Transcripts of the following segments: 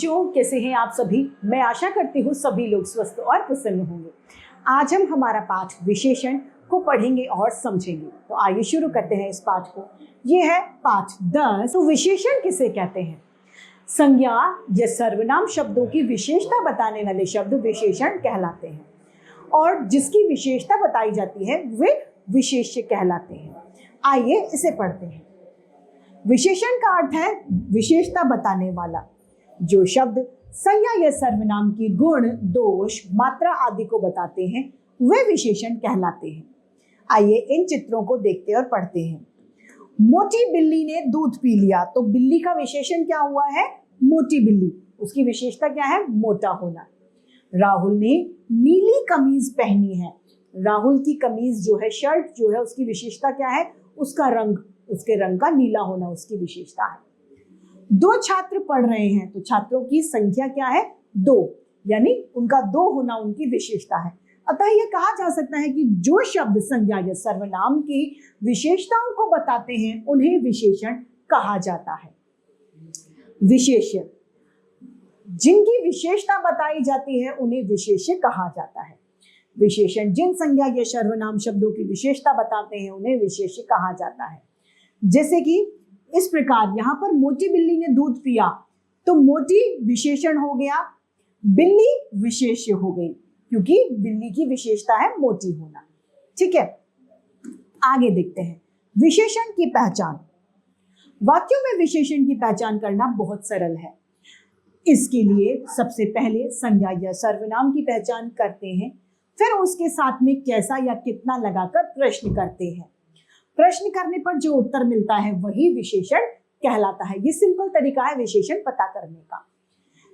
बच्चों, कैसे हैं आप सभी। मैं आशा करती हूँ सभी लोग स्वस्थ और प्रसन्न होंगे। आज हम हमारा पाठ विशेषण को पढ़ेंगे और समझेंगे। तो आइए शुरू करते हैं इस पाठ को। ये है पाठ 10। तो विशेषण किसे कहते हैं? संज्ञा या सर्वनाम शब्दों की विशेषता बताने वाले शब्द विशेषण कहलाते हैं और जिसकी विशेषता बताई जाती है वे विशेष्य कहलाते हैं। आइए इसे पढ़ते हैं। विशेषण का अर्थ है विशेषता बताने वाला। जो शब्द संज्ञा या सर्वनाम की गुण, दोष, मात्रा आदि को बताते हैं वे विशेषण कहलाते हैं। आइए इन चित्रों को देखते और पढ़ते हैं। मोटी बिल्ली ने दूध पी लिया, तो बिल्ली का विशेषण क्या हुआ है? मोटी बिल्ली। उसकी विशेषता क्या है? मोटा होना। राहुल ने नीली कमीज पहनी है। राहुल की कमीज जो है, शर्ट जो है, उसकी विशेषता क्या है? उसका रंग, उसके रंग का नीला होना उसकी विशेषता है। दो छात्र पढ़ रहे हैं, तो छात्रों की संख्या क्या है? 2, यानी उनका 2 होना उनकी विशेषता है। अतः यह कहा जा सकता है कि जो शब्द संज्ञा या सर्वनाम की विशेषताओं को बताते हैं उन्हें विशेषण कहा जाता है। विशेष्य, जिनकी विशेषता बताई जाती है उन्हें विशेष्य कहा जाता है। विशेषण जिन संज्ञा या सर्वनाम शब्दों की विशेषता बताते हैं उन्हें विशेष्य कहा जाता है। जैसे कि इस प्रकार यहाँ पर मोटी बिल्ली ने दूध पिया, तो मोटी विशेषण हो गया, बिल्ली विशेष्य हो गई, क्योंकि बिल्ली की विशेषता है मोटी होना। ठीक है, आगे देखते हैं। विशेषण की पहचान। वाक्यों में विशेषण की पहचान करना बहुत सरल है। इसके लिए सबसे पहले संज्ञा या सर्वनाम की पहचान करते हैं, फिर उसके साथ में कैसा या कितना लगाकर प्रश्न करते हैं। प्रश्न करने पर जो उत्तर मिलता है वही विशेषण कहलाता है। ये सिंपल तरीका है विशेषण पता करने का।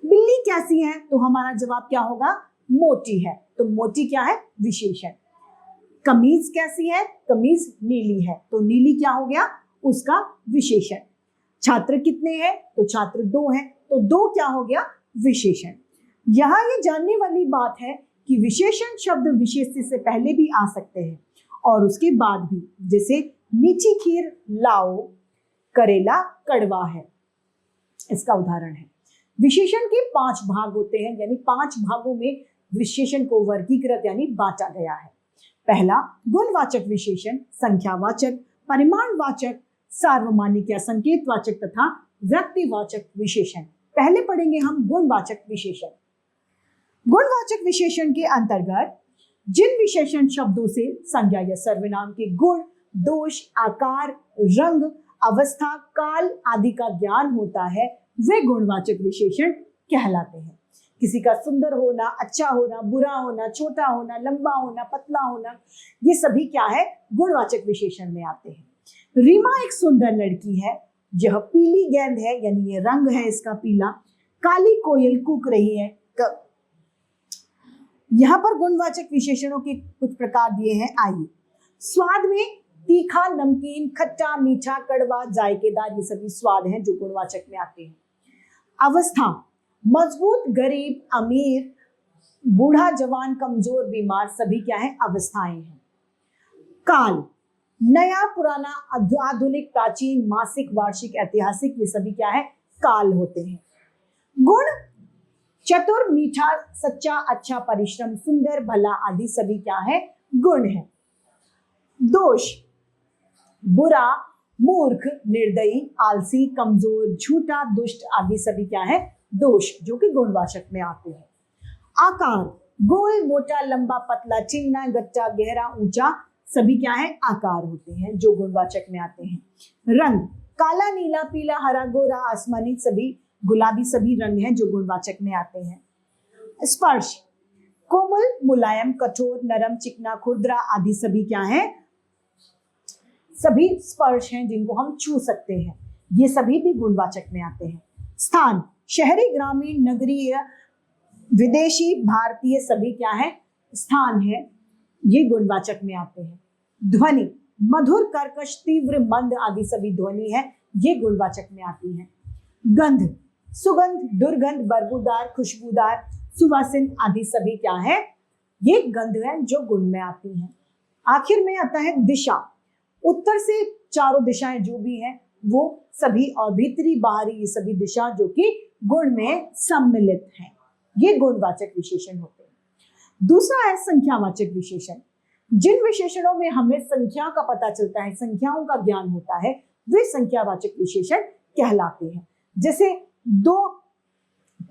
बिल्ली कैसी है? तो हमारा जवाब क्या होगा? मोटी है, तो मोटी क्या है? विशेषण। कमीज कैसी है? कमीज नीली है, तो नीली क्या हो गया? उसका विशेषण। छात्र कितने हैं? तो छात्र 2 हैं, तो 2 क्या हो गया? विशेषण। यहाँ ये जानने वाली बात है कि विशेषण शब्द विशेष्य से पहले भी आ सकते हैं और उसके बाद भी। जैसे मीठी खीर लाओ, करेला कड़वा है, इसका उदाहरण है। विशेषण के 5 भाग होते हैं, यानी 5 भागों में विशेषण को वर्गीकृत यानी बांटा गया है। पहला गुणवाचक विशेषण, संख्यावाचक, परिमाणवाचक, सार्वमानिक या संकेतवाचक तथा व्यक्तिवाचक विशेषण। पहले पढ़ेंगे हम गुणवाचक विशेषण। गुणवाचक विशेषण के अंतर्गत जिन विशेषण शब्दों से संज्ञा या सर्वनाम के गुण, दोष, आकार, रंग, अवस्था, काल आदि का ज्ञान होता है वे गुणवाचक विशेषण कहलाते हैं। किसी का सुंदर होना, अच्छा होना, बुरा होना, छोटा होना, लंबा होना, पतला होना, ये सभी क्या है? गुणवाचक विशेषण में आते हैं। रीमा एक सुंदर लड़की है। यह पीली गेंद है, यानी ये रंग है इसका पीला। काली कोयल कूक रही है। यहाँ पर गुणवाचक विशेषणों के कुछ प्रकार दिए हैं। आइए, स्वाद में तीखा, नमकीन, खट्टा, मीठा, कड़वा, जायकेदार, ये सभी स्वाद हैं जो गुणवाचक में आते हैं। अवस्था, मजबूत, गरीब, अमीर, बूढ़ा, जवान, कमजोर, बीमार, सभी क्या है? अवस्थाएं हैं। काल, नया, पुराना, आधुनिक, प्राचीन, मासिक, वार्षिक, ऐतिहासिक, ये सभी क्या है? काल होते हैं। गुण, चतुर, मीठा, सच्चा, अच्छा, परिश्रम, सुंदर, भला आदि सभी क्या है? गुण है। दोष, बुरा, मूर्ख, निर्दयी, आलसी, कमजोर, झूठा, दुष्ट आदि सभी क्या है? दोष, जो कि गुणवाचक में आते हैं। आकार, गोल, मोटा, लंबा, पतला, चिकना, गट्टा, गहरा, ऊंचा, सभी क्या है? आकार होते हैं जो गुणवाचक में आते हैं। रंग, काला, नीला, पीला, हरा, गोरा, आसमानी, सभी गुलाबी, सभी रंग हैं जो गुणवाचक में आते हैं। स्पर्श, कोमल, मुलायम, कठोर, नरम, चिकना, खुरदरा आदि सभी क्या हैं? सभी स्पर्श हैं जिनको हम छू सकते हैं। ये सभी भी गुणवाचक में आते हैं। स्थान, शहरी, ग्रामीण, नगरीय, विदेशी, भारतीय, सभी क्या है? स्थान है, ये गुणवाचक में आते हैं। ध्वनि, मधुर, कर्कश, तीव्र, मंद आदि सभी ध्वनि है, ये गुणवाचक में आती है। गंध, सुगंध, दुर्गंध, बदबूदार, खुशबूदार, सुवासिन आदि सभी क्या है? ये गंध है जो गुण में आती हैं। आखिर में आता है दिशा। उत्तर से चारों दिशाएं जो भी हैं वो सभी, और भीतरी बाहरी, ये सभी दिशा जो कि गुण में सम्मिलित हैं। ये गुणवाचक विशेषण होते हैं। दूसरा है संख्यावाचक विशेषण। जिन विशेषणों में हमें संख्या का पता चलता है, संख्याओं का ज्ञान होता है, वे संख्यावाचक विशेषण कहलाते हैं। जैसे 2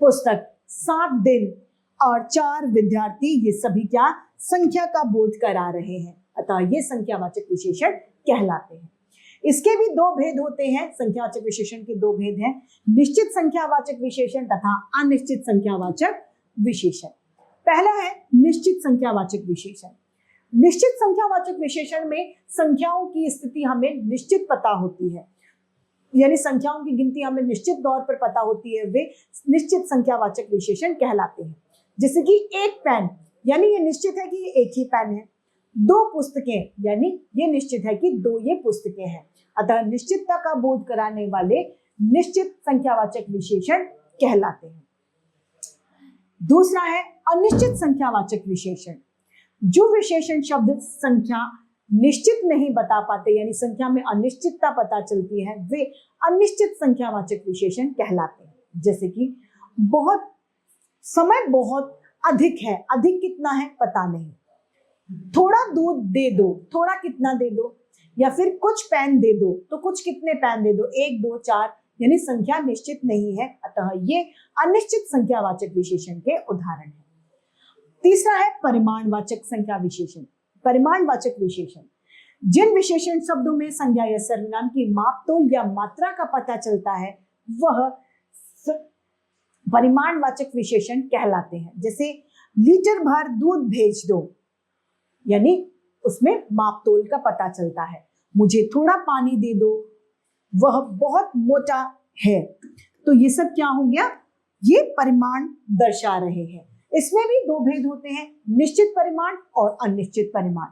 पुस्तक, 7 दिन और 4 विद्यार्थी, ये सभी क्या संख्या का बोध करा रहे हैं, अतः ये संख्यावाचक विशेषण कहलाते हैं। इसके भी 2 भेद होते हैं। संख्यावाचक विशेषण के 2 भेद हैं, निश्चित संख्यावाचक विशेषण तथा अनिश्चित संख्यावाचक विशेषण। पहला है निश्चित संख्यावाचक विशेषण। निश्चित संख्यावाचक विशेषण में संख्याओं की स्थिति हमें निश्चित पता होती है, यानी संख्याओं की गिनती हमें निश्चित तौर पर पता होती है, वे निश्चित संख्यावाचक विशेषण कहलाते हैं। जैसे कि 1 पेन, यानी ये निश्चित है कि ये एक ही पेन है। 2 पुस्तकें, यानी ये निश्चित है कि 2 ये पुस्तकें हैं, अतः निश्चितता का बोध कराने वाले निश्चित संख्यावाचक विशेषण कहलाते हैं। दूसरा है अनिश्चित संख्यावाचक विशेषण। जो विशेषण शब्द संख्या निश्चित नहीं बता पाते, यानी संख्या में अनिश्चितता पता चलती है, वे अनिश्चित संख्यावाचक विशेषण कहलाते हैं। जैसे कि समय बहुत अधिक है, अधिक कितना है पता नहीं, थोड़ा दूध दे दो, थोड़ा कितना दे दो, या फिर कुछ पेन दे दो, तो कुछ कितने पेन दे दो, 1 2 4, यानी संख्या निश्चित नहीं है, अतः ये अनिश्चित संख्यावाचक विशेषण के उदाहरण हैं। तीसरा है परिमाणवाचक संख्या विशेषण। परिमाणवाचक विशेषण, जिन विशेषण शब्दों में संज्ञा या सर्वनाम की मापतोल या मात्रा का पता चलता है, वह परिमाणवाचक विशेषण कहलाते हैं। जैसे लीटर भर दूध भेज दो, यानी उसमें मापतोल का पता चलता है। मुझे थोड़ा पानी दे दो, वह बहुत मोटा है। तो ये सब क्या हो गया, ये परिमाण दर्शा रहे हैं। इसमें भी 2 भेद होते हैं, निश्चित परिमाण और अनिश्चित परिमाण।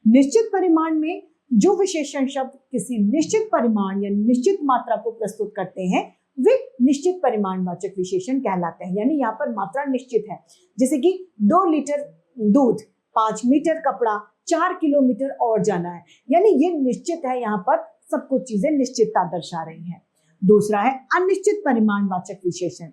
निश्चित परिमाण में जो विशेषण शब्द किसी निश्चित परिमाण या निश्चित मात्रा को प्रस्तुत करते हैं, वे निश्चित परिमाणवाचक विशेषण कहलाते हैं, यानी यहाँ पर मात्रा निश्चित है। जैसे कि 2 लीटर दूध, 5 मीटर कपड़ा, 4 किलोमीटर और जाना है, यानी ये निश्चित है। यहाँ पर सब कुछ चीजें निश्चितता दर्शा रही हैं। दूसरा है अनिश्चित परिमाणवाचक विशेषण।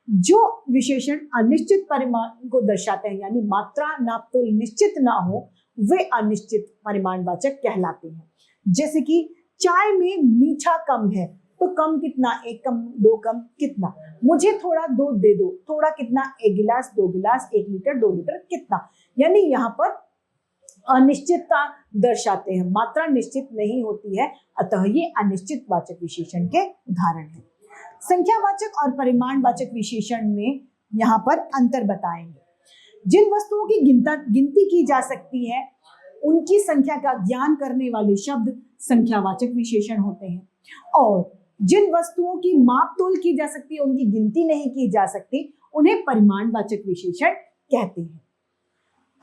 जो विशेषण अनिश्चित परिमाण को दर्शाते हैं, यानी मात्रा नापतोल निश्चित ना हो, वे अनिश्चित परिमाणवाचक कहलाते हैं। जैसे कि चाय में मीठा कम है, तो कम कितना, 1 कम, 2 कम, कितना। मुझे थोड़ा दूध दे दो, थोड़ा कितना, 1 गिलास, 2 गिलास, 1 लीटर, 2 लीटर, कितना, यानी यहाँ पर अनिश्चितता दर्शाते हैं, मात्रा निश्चित नहीं होती है, अतः ये अनिश्चित वाचक विशेषण के उदाहरण हैं। संख्यावाचक और परिमाणवाचक विशेषण में यहाँ पर अंतर बताएंगे। जिन वस्तुओं की गिनती की जा सकती है, उनकी संख्या का ज्ञान करने वाले शब्द संख्यावाचक विशेषण होते हैं, और जिन वस्तुओं की मापतोल की जा सकती है, उनकी गिनती नहीं की जा सकती, उन्हें परिमाणवाचक विशेषण कहते हैं।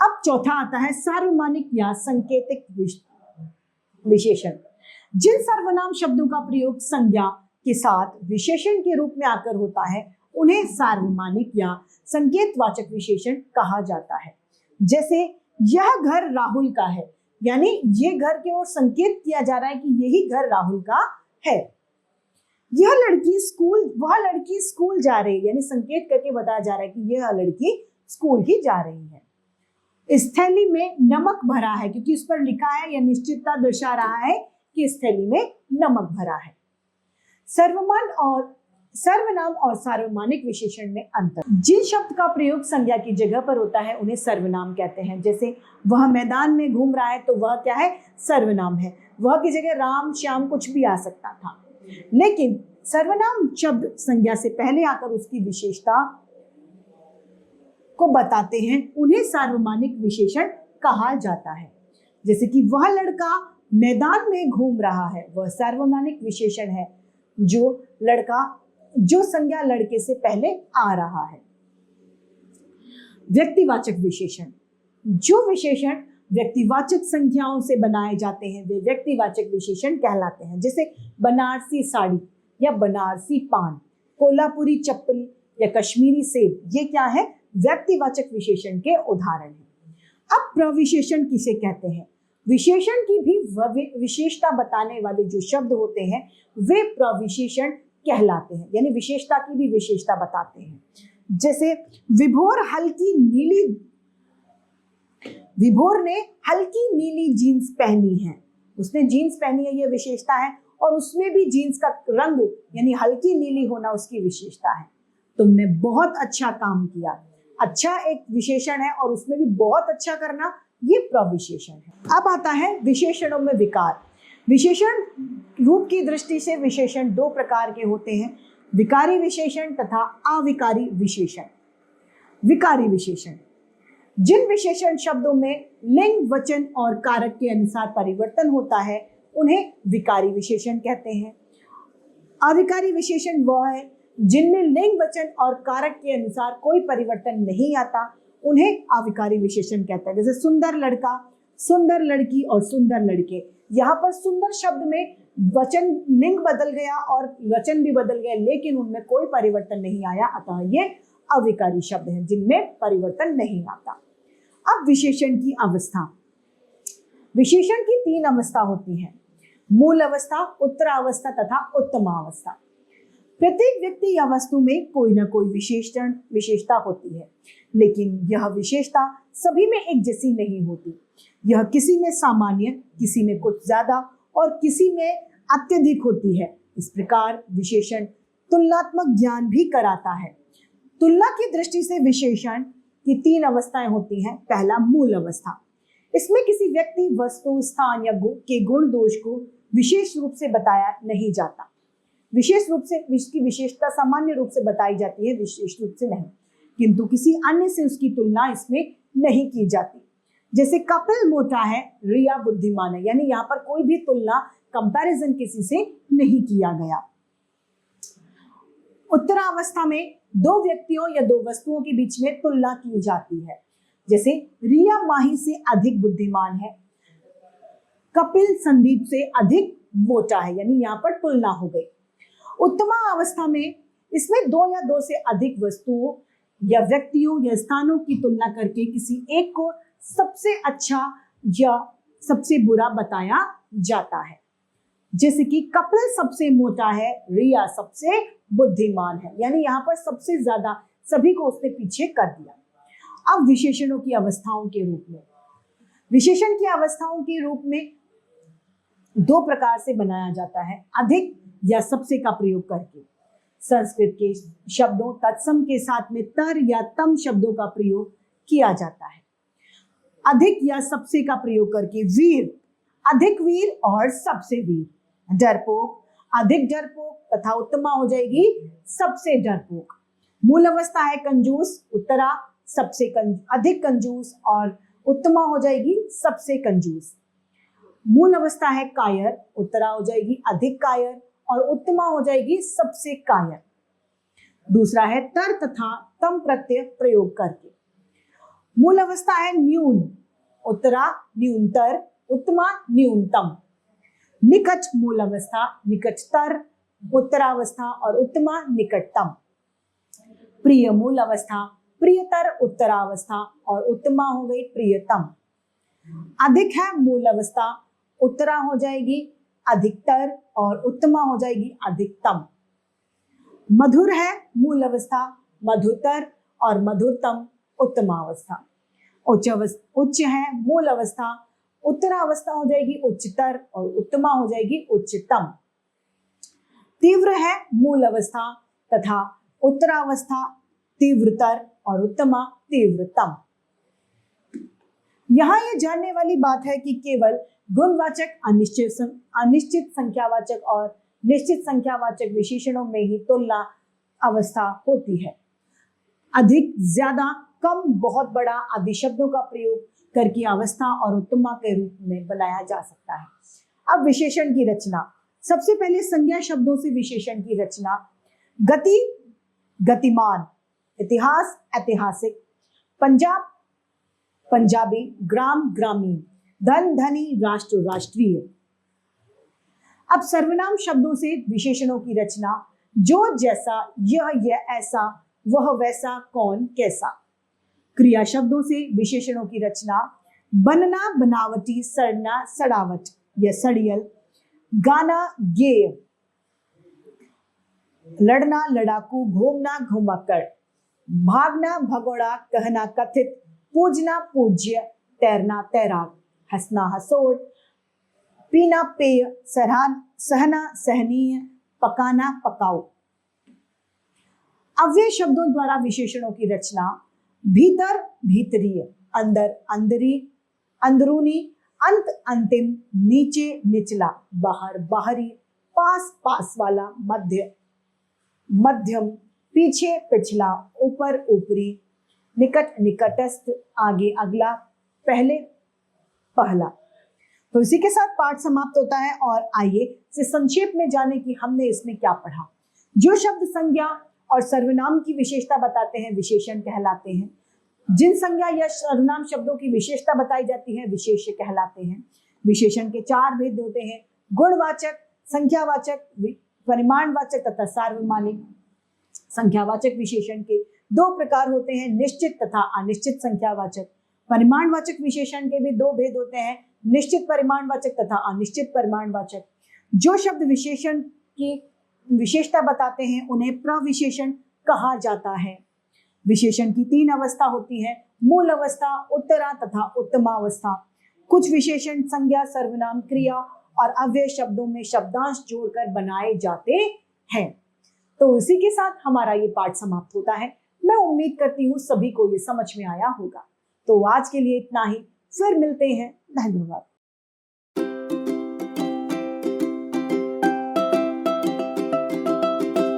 अब चौथा आता है सार्वमानिक या संकेतिक विशेषण। जिन सर्वनाम शब्दों का प्रयोग संज्ञा के साथ विशेषण के रूप में आकर होता है, उन्हें सार्वमानिक या संकेतवाचक विशेषण कहा जाता है। जैसे यह घर राहुल का है, यानी ये घर की ओर संकेत किया जा रहा है कि यही घर राहुल का है। वह लड़की स्कूल जा रही है, यानी संकेत करके बताया जा रहा है कि यह लड़की स्कूल ही जा रही है। इस थैली में नमक भरा है, क्योंकि उस पर लिखा है, यह निश्चितता दर्शा रहा है कि इस थैली में नमक भरा है। सर्वनाम और सार्वमानिक विशेषण में अंतर। जिन शब्द का प्रयोग संज्ञा की जगह पर होता है, उन्हें सर्वनाम कहते हैं। जैसे वह मैदान में घूम रहा है, तो वह क्या है, सर्वनाम है। वह की जगह राम श्याम कुछ भी आ सकता था, लेकिन सर्वनाम शब्द संज्ञा से पहले आकर उसकी विशेषता को बताते हैं, उन्हें सार्वमानिक विशेषण कहा जाता है। जैसे कि वह लड़का मैदान में घूम रहा है, वह सार्वमानिक विशेषण है। जो संज्ञा लड़के से पहले आ रहा है। व्यक्तिवाचक विशेषण। जो विशेषण व्यक्तिवाचक संख्याओं से बनाए जाते हैं, वे व्यक्तिवाचक विशेषण कहलाते हैं। जैसे बनारसी साड़ी या बनारसी पान, कोल्हापुरी चप्पल या कश्मीरी सेब, ये क्या है, व्यक्तिवाचक विशेषण के उदाहरण हैं। अब प्रविशेषण किसे कहते हैं? विशेषण की भी विशेषता बताने वाले जो शब्द होते हैं, वे प्रविशेषण कहलाते हैं, यानी विशेषता की भी विशेषता बताते हैं। जैसे विभोर ने हल्की नीली जीन्स पहनी है, उसने जीन्स पहनी है, ये विशेषता है, और उसमें भी जीन्स का रंग यानी हल्की नीली होना उसकी विशेषता है। तुमने बहुत अच्छा काम किया, अच्छा एक विशेषण है, और उसमें भी बहुत अच्छा करना ये प्रविशेषण है। अब आता है विशेषणों में विकार। विशेषण रूप की दृष्टि से विशेषण दो प्रकार के होते हैं, विकारी विशेषण तथा अविकारी विशेषण। विकारी विशेषण जिन विशेषण शब्दों में लिंग, वचन और कारक के अनुसार परिवर्तन होता है उन्हें विकारी विशेषण कहते हैं। अविकारी विशेषण वह है जिनमें लिंग, वचन और कारक के अनुसार कोई परिवर्तन नहीं आता, उन्हें अविकारी विशेषण कहते हैं। जैसे सुंदर लड़का, सुंदर लड़की और सुंदर लड़के। यहाँ पर सुंदर शब्द में वचन, लिंग बदल गया और वचन भी बदल गया, लेकिन उनमें कोई परिवर्तन नहीं आया, अतः ये अविकारी शब्द हैं जिनमें परिवर्तन नहीं आता। अब विशेषण की अवस्था। विशेषण की 3 अवस्था होती है, मूल अवस्था, उत्तरावस्था तथा उत्तमावस्था। प्रत्येक व्यक्ति या वस्तु में कोई ना कोई विशेषता होती है, लेकिन यह विशेषता सभी में एक जैसी नहीं होती। यह किसी में सामान्य, किसी में कुछ ज्यादा और किसी में अत्यधिक होती है। इस प्रकार विशेषण तुलनात्मक ज्ञान भी कराता है। तुलना की दृष्टि से विशेषण की 3 अवस्थाएं होती हैं। पहला, मूल अवस्था। इसमें किसी व्यक्ति, वस्तु, स्थान या के गुण दोष को विशेष रूप से बताया नहीं जाता। विशेष रूप से इसकी विशेषता सामान्य रूप से बताई जाती है, विशेष रूप से नहीं, किंतु किसी अन्य से उसकी तुलना इसमें नहीं की जाती। जैसे कपिल मोटा है, रिया बुद्धिमान है, यानी यहाँ पर कोई भी तुलना, कंपैरिजन किसी से नहीं किया गया। उत्तरावस्था में 2 व्यक्तियों या 2 वस्तुओं के बीच में तुलना की जाती है। जैसे रिया माही से अधिक बुद्धिमान है, कपिल संदीप से अधिक मोटा है, यानी यहाँ पर तुलना हो गई। उत्तमा अवस्था में इसमें 2 या 2 से अधिक वस्तुओं या व्यक्तियों या स्थानों की तुलना करके किसी एक को सबसे अच्छा या सबसे बुरा बताया जाता है। जैसे कि कपिल सबसे मोटा है, रिया सबसे बुद्धिमान है, यानी यहाँ पर सबसे ज्यादा सभी को उसने पीछे कर दिया। अब विशेषणों की अवस्थाओं के रूप में, विशेषण की अवस्थाओं के रूप में 2 प्रकार से बनाया जाता है, अधिक या सबसे का प्रयोग करके। संस्कृत के शब्दों तत्सम के साथ में तर या तम शब्दों का प्रयोग किया जाता है। अधिक या सबसे का प्रयोग करके वीर, अधिक वीर और सबसे वीर। डरपोक, अधिक डरपोक तथा उत्तमा हो जाएगी सबसे डरपोक। मूल अवस्था है कंजूस, उत्तरा सबसे अधिक कंजूस और उत्तमा हो जाएगी सबसे कंजूस। मूल अवस्था है कायर, उत्तरा हो जाएगी अधिक कायर और उत्तमा हो जाएगी सबसे कायर। दूसरा है तर तथा तम प्रत्यय प्रयोग करके। मूल अवस्था है न्यून, उत्तरा न्यूनतर, उत्तमा न्यूनतम। निकट मूल अवस्था निकटतर, उत्तरावस्था और उत्तमा निकटतम। प्रिय मूल अवस्था प्रियतर, उत्तरावस्था और उत्तमा हो गई प्रियतम। अधिक है मूल अवस्था, उत्तरा हो जाएगी अधिकतर और उत्तमा हो जाएगी अधिकतम। मधुर है मूल अवस्था, मधुतर और मधुरतम उत्तमावस्था। उच्च है मूल अवस्था, उत्तरावस्था हो जाएगी उच्चतर और उत्तमा हो जाएगी उच्चतम। तीव्र है मूल अवस्था तथा उत्तरावस्था तीव्रतर और उत्तमा तीव्रतम। यहाँ ये जानने वाली बात है कि केवल गुणवाचक, अनिश्चित संख्यावाचक और निश्चित संख्यावाचक विशेषणों में ही तुलना अवस्था होती है। अधिक, ज्यादा, कम, बहुत बड़ा आदि शब्दों का प्रयोग करके अवस्था और उत्तमा के रूप में बनाया जा सकता है। अब विशेषण की रचना। सबसे पहले संज्ञा शब्दों से विशेषण की रचना। गति, गतिमान। इतिहास, ऐतिहासिक। पंजाब, पंजाबी। ग्राम, ग्रामीण। धन, धनी। राष्ट्र, राष्ट्रीय। अब सर्वनाम शब्दों से विशेषणों की रचना। जो, जैसा, यह ऐसा, वह वैसा, कौन, कैसा। क्रिया शब्दों से विशेषणों की रचना। बनना, बनावटी। सड़ना, सड़ावट या सड़ियल। गाना, गेय। लड़ना लड़ाकू, घूमना घुमक्कड़, भागना भगोड़ा, कहना कथित, पूजना पूज्य, तैरना तैराक, हंसना हंसोड़, पीना पेय, सहना सहनीय, पकाना पकाओ। अव्यय शब्दों द्वारा विशेषणों की रचना। भीतर भीतरीय, अंदर अंदरी, अंदरूनी, अंत अंतिम, नीचे निचला, बाहर बाहरी, पास पास वाला, मध्य मध्यम, पीछे पिछला, ऊपर ऊपरी, निकट निकटस्थ, आगे अगला, पहले पहला। तो इसी के साथ पाठ समाप्त होता है और आइए इसे संक्षेप में जाने कि हमने इसमें क्या पढ़ा। जो शब्द संज्ञा और सर्वनाम की विशेषता बताते हैं विशेषण कहलाते हैं। जिन संज्ञा या सर्वनाम शब्दों की विशेषता बताई जाती है विशेष्य कहलाते हैं। विशेषण के 4 भेद होते हैं: गुणवाचक, संख्यावाचक, परिमाणवाचक तथा सार्वमानिक। संख्यावाचक विशेषण के 2 प्रकार होते हैं: निश्चित तथा अनिश्चित संख्यावाचक। परिमाणवाचक विशेषण के भी 2 भेद होते हैं: निश्चित परिमाणवाचक तथा अनिश्चित परिमाणवाचक। जो शब्द विशेषण की विशेषता बताते हैं उन्हें प्रविशेषण कहा जाता है। विशेषण की 3 अवस्था होती है: मूल अवस्था, उत्तरा तथा उत्तमावस्था। कुछ विशेषण संज्ञा, सर्वनाम, क्रिया और अव्यय शब्दों में शब्दांश जोड़कर बनाए जाते हैं। तो इसी के साथ हमारा ये पाठ समाप्त होता है। मैं उम्मीद करती हूँ सभी को ये समझ में आया होगा। तो आज के लिए इतना ही, फिर मिलते हैं। धन्यवाद।